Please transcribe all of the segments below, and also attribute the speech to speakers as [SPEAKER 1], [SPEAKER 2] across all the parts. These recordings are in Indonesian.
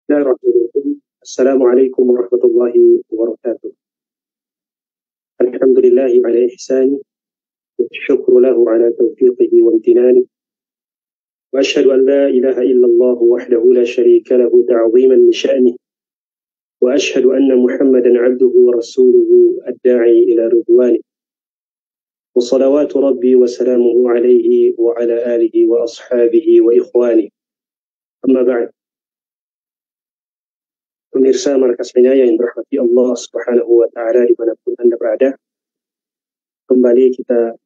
[SPEAKER 1] Bismillahirrahmanirrahim. Assalamualaikum warahmatullahi wabarakatuh. Alhamdulillahi ala ihsani wa syukru lahu ala taufiqihi wa amtinani. Wa ashhadu an la ilaha illallah wahdahu la syarika lahu ta'ziman li sya'nih. Wa ashhadu anna Muhammadan 'abduhu wa rasuluhu ad-da'i ila ridwanih. Wa salawatu rabbi wa salamuhu alaihi wa ala alihi wa ashabihi wa ikhwani. Amma ba'd. Pemirsa Markas Inayah yang dirahmati Allah Subhanahu wa taala dimanapun Anda berada, kembali kita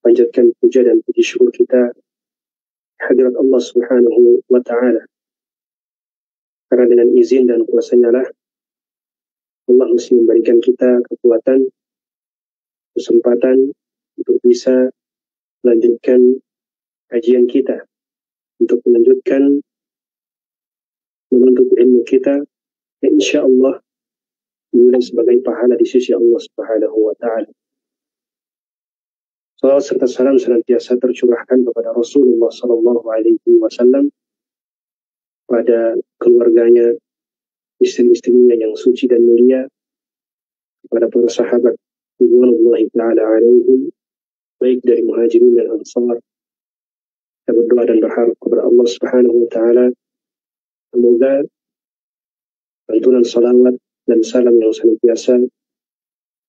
[SPEAKER 1] panjatkan puja dan puji syukur kita hadirat Allah Subhanahu wa taala. Karena dengan izin dan kuasa-Nya lah Allah masih memberikan kita kekuatan, kesempatan untuk bisa melanjutkan kajian kita, untuk melanjutkan menuntut ilmu kita yang insya Allah dinilai sebagai pahala di sisi Allah Subhanahu wa taala. Salawat serta salam senantiasa tercurahkan kepada Rasulullah Sallallahu Alaihi Wasallam, pada keluarganya, istri-istrinya yang suci dan mulia, kepada para sahabat ridwanullahi ta'ala alaihim, baik dari muhajirin dan ansar. Kita berdoa dan berharap kepada Allah Subhanahu wa taala semoga lantunan salawat dan salam yang senantiasa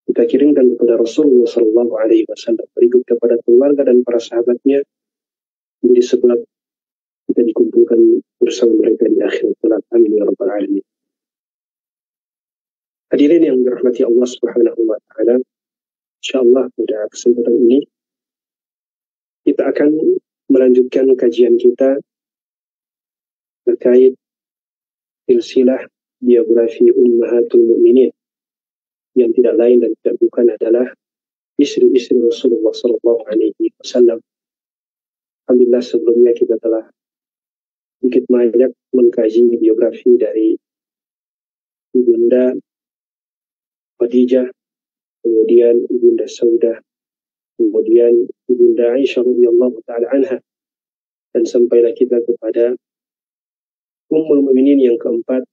[SPEAKER 1] kita kirimkan kepada Rasulullah Sallallahu Alaihi Wasallam, berikut kepada keluarga dan para sahabatnya, menjadi sebab kita dikumpulkan bersama mereka di akhirat kelak. Amin ya rabbal alamin. Hadirin yang dirahmati Allah Subhanahu wa taala, insyaallah pada kesempatan ini kita akan melanjutkan kajian kita terkait silsilah biografi Ummahatul Mukminin, yang tidak lain dan tidak bukan adalah istri-istri Rasulullah Sallallahu Alaihi Wasallam. Alhamdulillah sebelumnya kita telah sedikit banyak mengkaji biografi dari Ibunda Khadijah, kemudian Ibunda Saudah, kemudian Ibunda Aisyah radhiyallahu taala anha, dan sampailah kita kepada Ummul Mukminin yang keempat,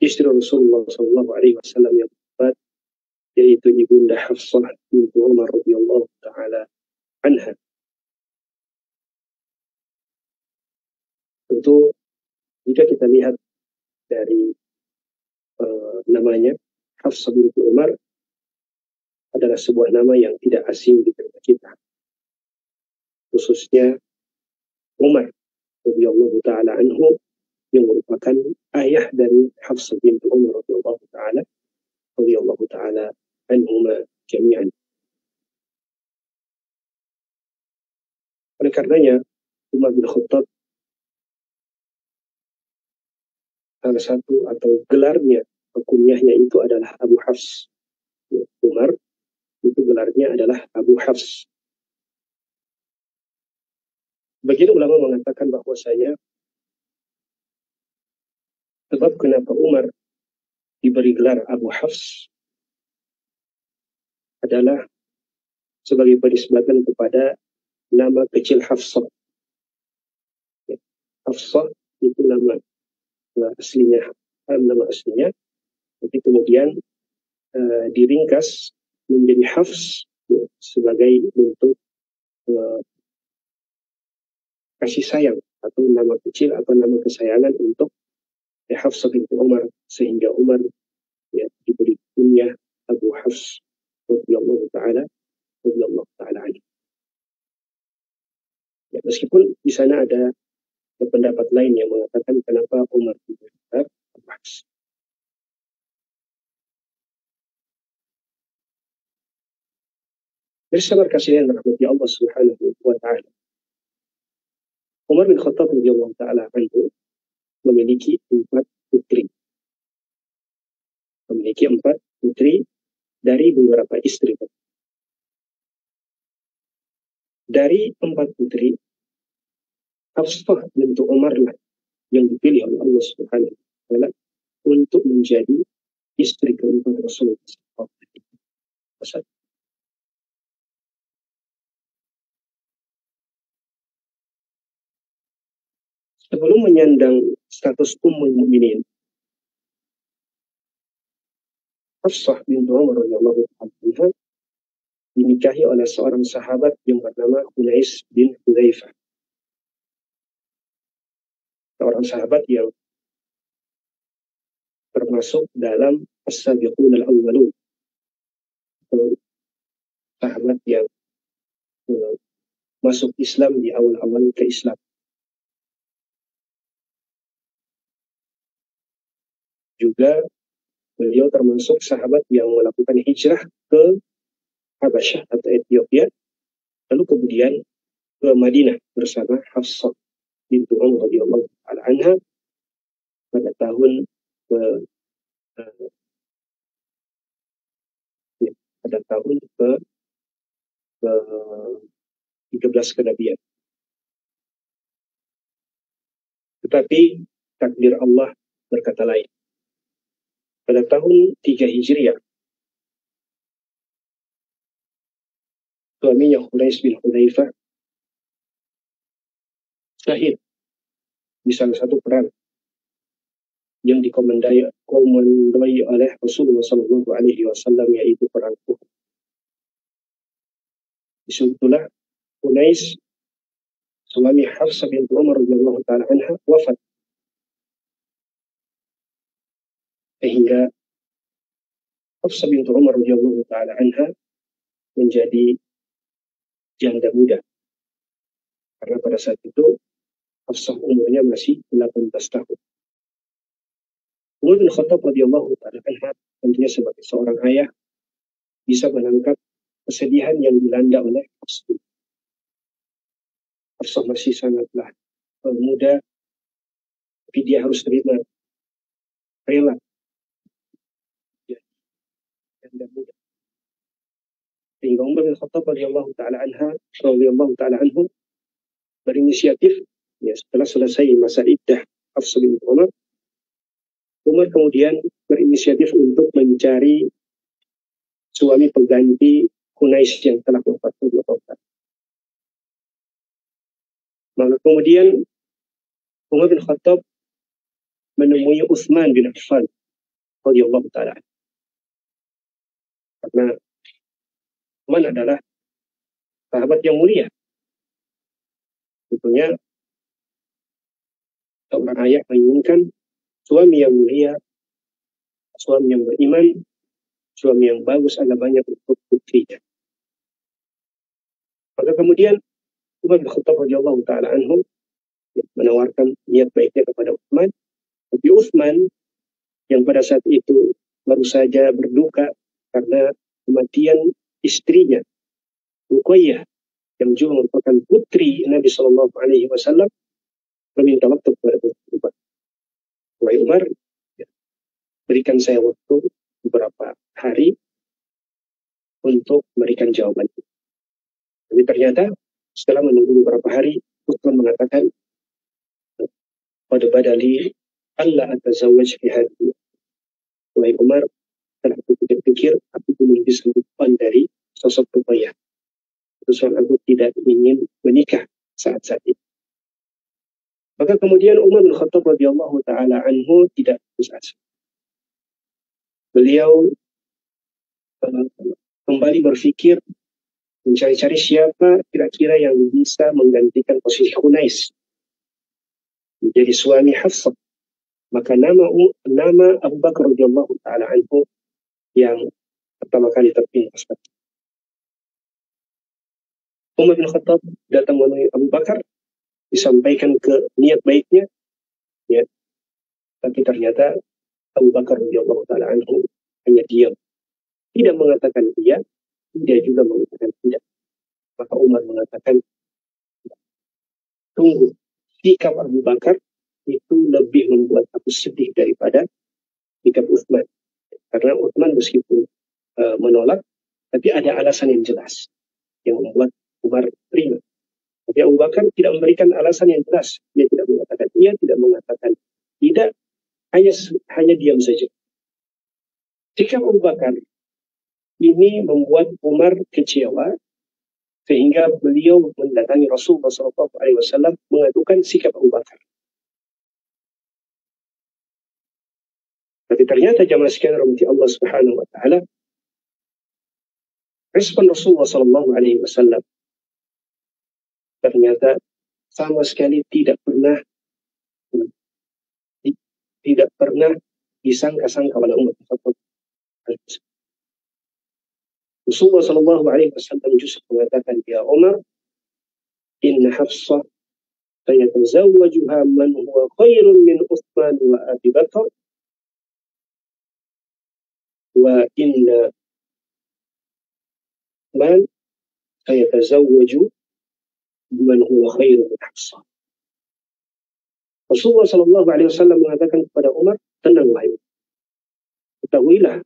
[SPEAKER 1] istri Rasulullah Sallallahu Alaihi Wasallam yang keempat, yaitu Ibunda Hafsah binti Umar radhiyallahu taala anha. Tentu jika kita lihat dari namanya, Hafsah binti Umar adalah sebuah nama yang tidak asing di telinga kita, khususnya Umar radhiyallahu taala anhu yang merupakan ayah dari Hafsah binti Umar radhiyallahu taala anhuma jami'an. Oleh karenanya Umar bin Khattab salah satu atau gelarnya, kunyahnya itu adalah Abu Hafs. Umar itu gelarnya adalah Abu Hafs. Bagian ulama mengatakan bahwasanya sebab kenapa Umar diberi gelar Abu Hafs adalah sebagai penisbatan kepada nama kecil Hafsah. Hafsah itu nama aslinya, tapi kemudian diringkas menjadi Hafs sebagai bentuk kasih sayang atau nama kecil atau nama kesayangan untuk Hafsah binti Umar, sehingga Umar diberi kunyah Abu Hafs radhiyallahu taala anhu. Meskipun di sana ada pendapat lain yang mengatakan kenapa Umar diberi gelar Abu Hafs. Bersama kasihnya rahmati Allah Subhanahu wa taala, Umar bin Khattab radhiyallahu taala anhu memiliki 4 putri. Dari beberapa istri. Dari 4 putri, Hafsah binti Umar lah yang dipilih oleh Allah Subhanahu wa taala untuk menjadi istri keempat Rasulullah sallallahu alaihi wasallam. Sebelum menyandang status Ummul Mukminin, Hafsah bintu Umar radhiyallahu anha dinikahi oleh seorang sahabat yang bernama Unais bin Hudzaifah. Seorang sahabat yang termasuk dalam as-sabiqun al-awwalun, sahabat yang masuk Islam di awal-awal ke-Islam. Juga beliau termasuk sahabat yang melakukan hijrah ke Habasyah atau Ethiopia, lalu kemudian ke Madinah bersama Hafsah bintu Umar radhiyallahu anha pada tahun ke pada tahun ke 13 kenabian. Tetapi takdir Allah berkata lain. Pada tahun 3 Hijriah, suaminya Unais bin Hudzaifah syahid di salah satu perang yang dikomandoi oleh Rasulullah Sallallahu Alaihi Wasallam, yaitu perang Uhud. Disitulah Unais, suami Hafsah bintu Umar radhiyallahu taala anha, wafat, sehingga Hafsah bintu Umar radhiyallahu taala anha menjadi janda muda, karena pada saat itu Hafsah umurnya masih 18 tahun. Umar bin Khattab radhiyallahu taala anha tentunya sebagai seorang ayah bisa menangkap kesedihan yang dilanda oleh Hafsah. Hafsah masih sangatlah muda, tapi dia harus terima, rela janda muda. Sehingga Umar bin Khattab radhiyallahu taala anhu berinisiatif, ya, setelah selesai masa iddah Hafsah bin Umar kemudian berinisiatif untuk mencari suami pengganti Unais yang telah wafat. Maka kemudian Umar bin Khattab menemui Utsman bin Affan radhiyallahu taala. Karena Utsman adalah sahabat yang mulia. Tentunya seorang ayah menginginkan suami yang mulia, suami yang beriman, suami yang bagus agak banyak untuk putrinya. Maka kemudian Umar bin Khattab radhiyallahu taala anhu menawarkan niat baiknya kepada Utsman, tapi Utsman yang pada saat itu baru saja berduka karena kematian istrinya Ruqayyah yang juga merupakan putri Nabi Shallallahu Alaihi Wasallam, meminta waktu kepada Umar. Wahai Umar, berikan saya waktu beberapa hari untuk memberikan jawaban. Tapi ternyata setelah menunggu beberapa hari, Utsman mengatakan, pada badali Allah atazawwaj fi hadhihi. Wahai Umar, setelah aku pikir-pikir, aku belum bisa move dari sosok Ruqayyah. Terus aku tidak ingin menikah saat itu. Maka kemudian Umar bin Khattab radhiyallahu taala anhu tidak putus asa. Beliau kembali berpikir, mencari-cari siapa kira-kira yang bisa menggantikan posisi Unais menjadi suami Hafsah. Maka nama Abu Bakar radhiyallahu taala anhu yang pertama kali terpintas. Umar bin Khattab datang menemui Abu Bakar, disampaikan ke niat baiknya, ya, tapi ternyata Abu Bakar radhiyallahu taala anhu hanya diam, tidak mengatakan iya, tidak juga mengatakan tidak. Maka Umar mengatakan, tunggu, sikap Abu Bakar itu lebih membuat aku sedih daripada sikap Utsman. Karena Utsman meskipun menolak, tapi ada alasan yang jelas yang membuat Umar terima. Tapi Abu Bakar tidak memberikan alasan yang jelas. Dia tidak mengatakan iya, tidak mengatakan tidak, hanya diam saja. Sikap Abu Bakar ini membuat Umar kecewa, sehingga beliau mendatangi Rasulullah SAW mengadukan sikap Abu Bakar. Tapi ternyata jamaah sekalian rahmati Allah Subhanahu wa taala, respon Rasulullah sallallahu alaihi wasallam ternyata sama sekali tidak pernah disangka-sangka oleh umat tersebut. Rasulullah sallallahu alaihi wasallam justru mengatakan, ya Umar, inna Hafsah sayatazawwajuha man huwa khairun min Utsman wa Abi Bakar wa inna man sayatazawwaju man huwa khairun min Hafsah. Rasulullah sallallahu alaihi wasallam mengatakan kepada Umar, tenang wahai, ketahuilah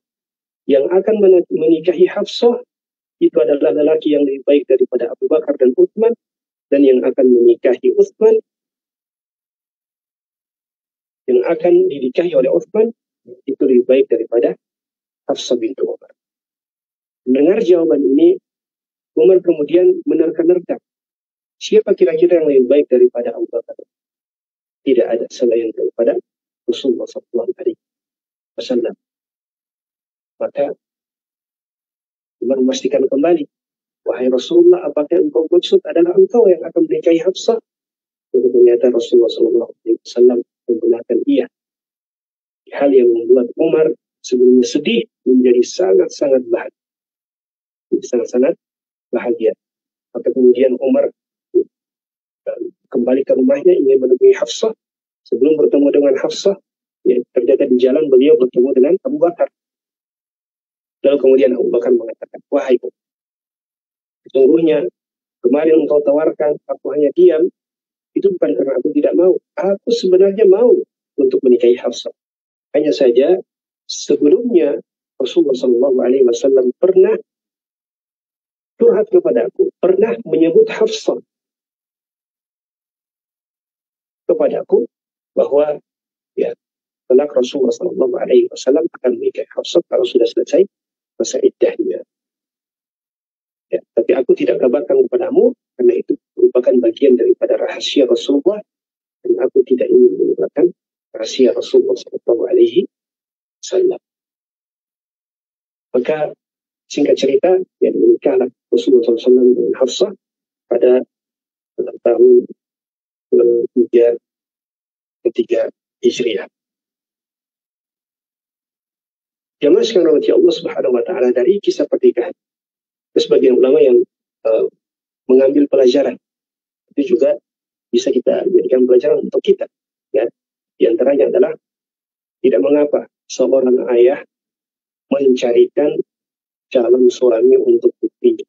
[SPEAKER 1] yang akan menikahi Hafsah itu adalah lelaki yang lebih baik daripada Abu Bakar dan Utsman, dan yang akan menikahi Utsman, yang akan dinikahi oleh Utsman itu lebih baik daripada Hafsah bintu Umar. Mendengar jawaban ini, Umar kemudian menerka-nerka, siapa kira-kira yang lebih baik daripada Abu Bakar? Tidak ada selain daripada Rasulullah sallallahu alaihi wasallam. Maka Umar memastikan kembali, wahai Rasulullah, apakah engkau maksud adalah engkau yang akan menikahi Hafsah? Ternyata Rasulullah sallallahu alaihi wasallam menggunakan iya. Hal yang membuat Umar sebelumnya sedih menjadi sangat-sangat bahagia. Sangat-sangat bahagia. Maka kemudian Umar kembali ke rumahnya ingin menemui Hafsah. Sebelum bertemu dengan Hafsah, ya, ternyata di jalan beliau bertemu dengan Abu Bakar. Lalu kemudian Abu Bakar mengatakan, wahai Umar, sesungguhnya kemarin engkau tawarkan aku hanya diam, itu bukan karena aku tidak mau. Aku sebenarnya mau untuk menikahi Hafsah. Hanya saja sebelumnya Rasulullah SAW pernah curhat kepada aku, pernah menyebut Hafsah kepada aku bahwa ya kelak Rasulullah SAW akan menikahi Hafsah kalau sudah selesai masa iddahnya. Ya, tapi aku tidak kabarkan kepadamu karena itu merupakan bagian daripada rahasia Rasulullah, dan aku tidak ingin menyebarkan rahasia Rasulullah SAW. Maka singkat cerita, ya, menikahlah Rasulullah SAW dengan Hafsah pada tahun ketiga Hijriah. Jamaah sekalian rahmati Allah Subhanahu wa taala, dari kisah pernikahan, sebagian ulama yang mengambil pelajaran itu juga bisa kita jadikan pelajaran untuk kita. Ya, di antaranya adalah tidak mengapa seorang ayah mencarikan calon suami untuk putrinya.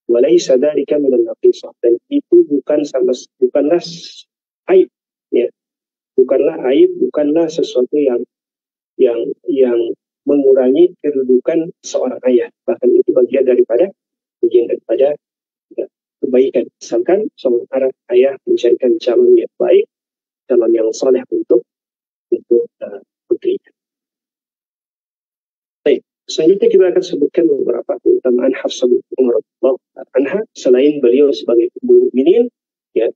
[SPEAKER 1] Walaysa dzalika minan naqisah, dan itu bukanlah aib, ya. Bukanlah aib, bukanlah sesuatu yang mengurangi kedudukan seorang ayah. Bahkan itu bagian daripada ya, kebaikan. Misalkan seorang ayah mencarikan calon yang baik, calon yang saleh untuk putrinya. Baik, selanjutnya kita akan sebutkan beberapa keutamaan Hafsah binti Umar radhiyallahu anha selain beliau sebagai ibu mukminin, ya,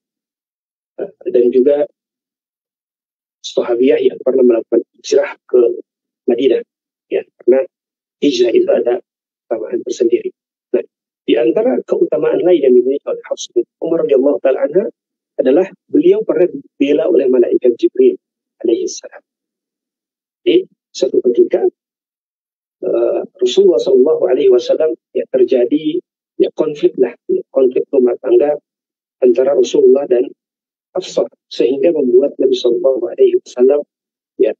[SPEAKER 1] dan juga sahabiah yang pernah melakukan hijrah ke Madinah, ya, karena hijrah itu ada keutamaan tersendiri. Nah, di antara keutamaan lain yang dimiliki oleh Hafsah binti Umar radhiyallahu taala anha adalah beliau pernah dibela oleh malaikat Jibril alaihi salam. Di satu ketika Rasulullah Shallallahu Alaihi Wasallam ya terjadi ya konflik rumah tangga antara Rasulullah dan Hafsah, sehingga membuat Nabi Shallallahu Alaihi Wasallam ya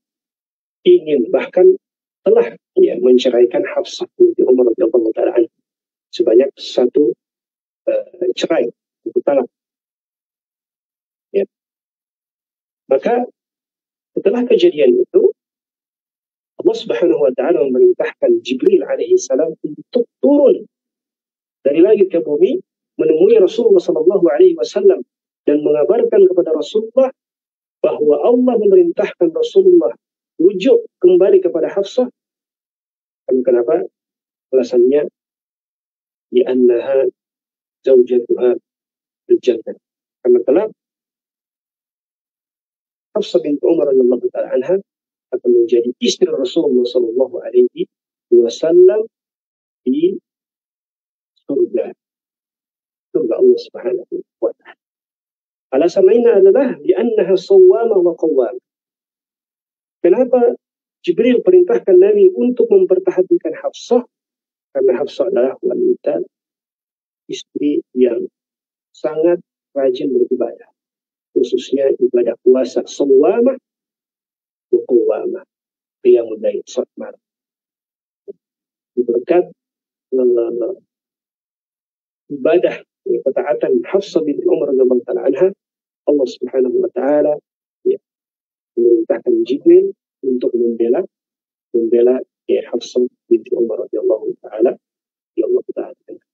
[SPEAKER 1] ingin, bahkan telah ya menceraikan Hafsah binti Umar radhiyallahu taala sebanyak satu cerai, satu talak. Ya. Maka setelah kejadian itu, Allah Subhanahu wa taala memerintahkan Jibril alaihi salam untuk turun dari langit ke bumi menemui Rasulullah sallallahu alaihi wasallam dan mengabarkan kepada Rasulullah bahwa Allah memerintahkan Rasulullah rujuk kembali kepada Hafsah. Kenapa? Alasannya di annaha zaujatuha fil jannah. Karena telah Hafsah binti Umar radhiyallahu taala anha atau akan menjadi istri Rasulullah Sallallahu Alaihi Wasallam di surga Allah Subhanahu wa Ta'ala. Alasan lainnya adalah li'annaha sawwamah wa qawwamah. Kenapa Jibril perintahkan Nabi untuk memperhatikan Hafsah? Karena Hafsah adalah wanita istri yang sangat rajin beribadah, khususnya ibadah puasa, sawwamah wa qawwamah, qiyamul lail, salat malam. Berkat ibadah ketaatan Hafsah binti Umar radhiyallahu taala anha, Allah Subhanahu wa taala memerintahkan Jibril untuk membela Hafsah binti Umar radhiyallahu taala anha.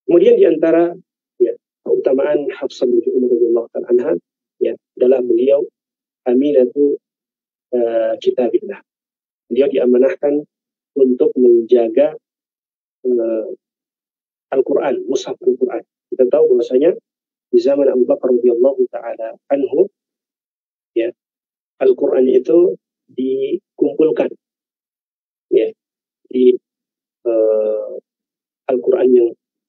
[SPEAKER 1] Kemudian di antara keutamaan Hafsah binti Umar radhiyallahu taala anha adalah beliau aminatu kitabillah. Beliau diamanahkan untuk menjaga Al-Quran, mushaf Al-Quran. Kita tahu bahwasanya di zaman Abu Bakar radhiyallahu taala anhu, Al-Quran itu dikumpulkan, di Al-Quran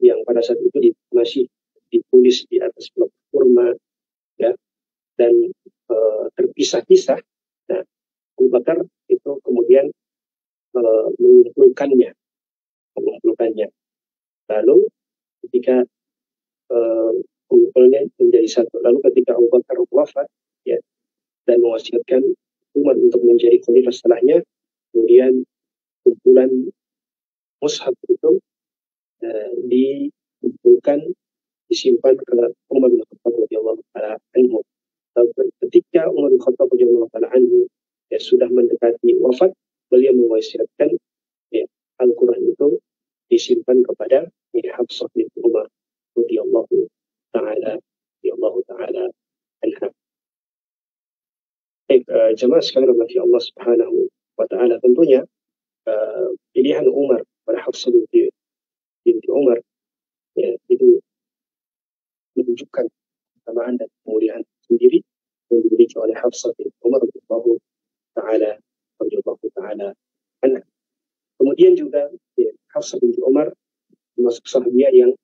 [SPEAKER 1] yang pada saat itu masih ditulis di atas blok kurma, dan terpisah-pisah. Nah, Abu Bakar itu kemudian mengumpulkannya. Lalu ketika mengumpulnya menjadi satu. Lalu ketika Abu Bakar wafat, dan mewasiatkan Umar untuk menjadi khalifah setelahnya, kemudian kumpulan mushaf itu dikumpulkan, disimpan ke Umar bin Khattab radhiyallahu taala anhu. Ketika Umar bin Khattab radhiyallahu taala anhu sudah mendekati wafat, beliau mewasiatkan Al-Quran itu disimpan kepada Hafsah binti Umar radhiyallahu taala anha. Jemaah sekalian bagi Allah Subhanahu wa taala, tentunya pilihan Umar pada Hafsah binti Umar itu menunjukkan keutamaan dan kemuliaan sendiri yang dimiliki oleh Hafsah binti Umar radhiyallahu taala anha. Kemudian juga Hafsah binti Umar termasuk sahabiah yang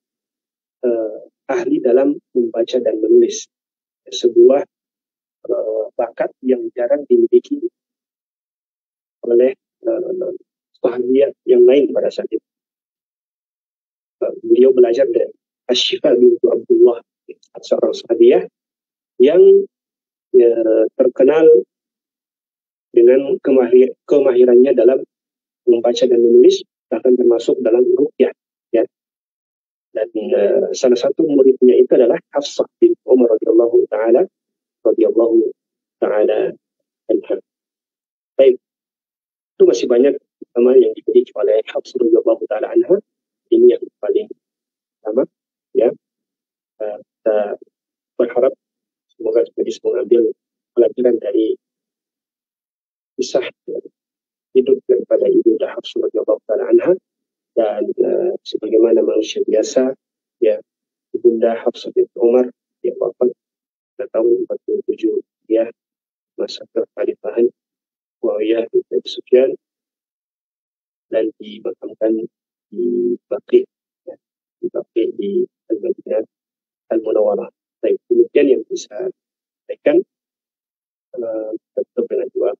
[SPEAKER 1] ahli dalam membaca dan menulis, sebuah bakat yang jarang dimiliki oleh sahabiah yang lain pada saat itu. Beliau belajar dari Asy-Syifa binti Abdullah, seorang sahabiah yang terkenal dengan kemahirannya dalam membaca dan menulis, bahkan termasuk dalam ruqyah. Dan salah satu muridnya itu adalah Hafsah binti Umar radhiyallahu taala anha. Baik, itu masih banyak nama yang dimiliki oleh Hafsah radhiyallahu taala anha. Ini yang paling pertama, kita berharap semoga kita bisa mengambil pelajaran dari kisah hidup daripada Ibunda Hafsah radhiyallahu taala anha. Dan sebagaimana manusia biasa, Ibunda Hafsah binti Umar wafat pada tahun 47 masa kekhalifahan Muawiyah bin Abi Sufyan, dan dimakamkan di Baqi, di Al-Madinah Al-Munawwarah. Baik, demikian yang bisa sampaikan. Tetap dengan doa.